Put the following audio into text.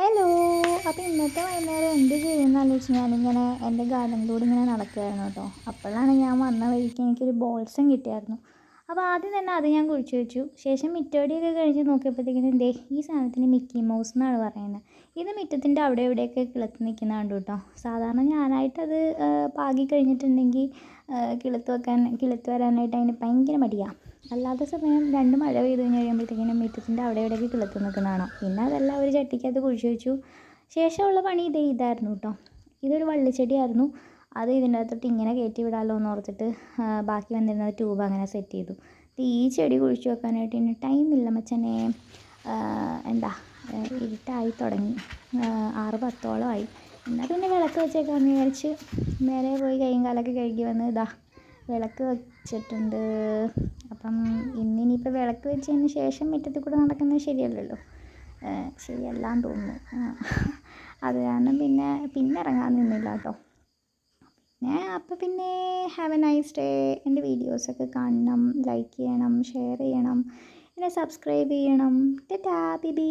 Hello. അപ്പോൾ ഇന്നത്തെ വൈകുന്നേരം എന്ത് ചെയ്യുമെന്ന് വെച്ചാൽ ഞാനിങ്ങനെ എൻ്റെ ഗാർഡനിലൂടെ ഇങ്ങനെ നടക്കുകയായിരുന്നു കേട്ടോ. അപ്പോഴാണ് ഞാൻ വന്ന വഴിക്ക് എനിക്കൊരു ബോൾസം കിട്ടിയായിരുന്നു. അപ്പോൾ ആദ്യം തന്നെ അത് ഞാൻ കുഴിച്ച് വെച്ചു. ശേഷം മിറ്റടിയൊക്കെ കഴിഞ്ഞ് നോക്കിയപ്പോഴത്തേക്കിനും ദേ ഈ സാധനത്തിന് മിക്കി മൗസ് എന്നാണ് പറയുന്നത്. ഇത് മുറ്റത്തിൻ്റെ അവിടെ ഇവിടെയൊക്കെ കിളുത്ത് നിൽക്കുന്ന കണ്ടു കേട്ടോ. സാധാരണ ഞാനായിട്ടത് പാകി കഴിഞ്ഞിട്ടുണ്ടെങ്കിൽ കിളുത്ത് വരാനായിട്ട് അതിന് ഭയങ്കര മടിയാണ്. അല്ലാത്ത സമയം രണ്ട് മഴ പെയ്ത് കഴിഞ്ഞ് കഴിയുമ്പോഴത്തേക്കിനും മുറ്റത്തിൻ്റെ അവിടെ ഇവിടെയൊക്കെ കിളുത്ത് നിൽക്കുന്ന കാണാം. പിന്നെ അതെല്ലാം ഒരു ചട്ടിക്കകത്ത് കുഴിച്ച് വെച്ചു. ശേഷമുള്ള പണി ഇതായിരുന്നു കേട്ടോ. ഇതൊരു വള്ളിച്ചെടിയായിരുന്നു. അത് ഇതിൻ്റെ അകത്തോട്ട് ഇങ്ങനെ കയറ്റി വിടാമല്ലോ എന്ന് ഓർത്തിട്ട് ബാക്കി വന്നിരുന്നത് ട്യൂബ് അങ്ങനെ സെറ്റ് ചെയ്തു. ഈ ചെടി കുഴിച്ച് വെക്കാനായിട്ട് ഇനി ടൈമില്ല മച്ചനെ. എന്താ ഇരുട്ടായി തുടങ്ങി, 6:10 എന്നാൽ പിന്നെ വിളക്ക് വെച്ചേക്കാമെന്ന് വിചാരിച്ച് നേരെ പോയി കൈയും കാലൊക്കെ കഴുകി വന്ന് ഇതാ വിളക്ക് വെച്ചിട്ടുണ്ട്. അപ്പം ഇന്നിനിയിപ്പോൾ വിളക്ക് വെച്ചതിന് ശേഷം മുറ്റത്തിൽ കൂടെ നടക്കുന്നത് ശരിയല്ലല്ലോ, ശരിയല്ലാന്ന് തോന്നുന്നു. അത് കാരണം പിന്നെ ഇറങ്ങാൻ നിന്നില്ല കേട്ടോ. പിന്നെ ഹാവ് എ നൈസ് ഡേ. എൻ്റെ വീഡിയോസൊക്കെ കാണണം, ലൈക്ക് ചെയ്യണം, ഷെയർ ചെയ്യണം, എന്നെ സബ്സ്ക്രൈബ് ചെയ്യണം. Tata bye bye.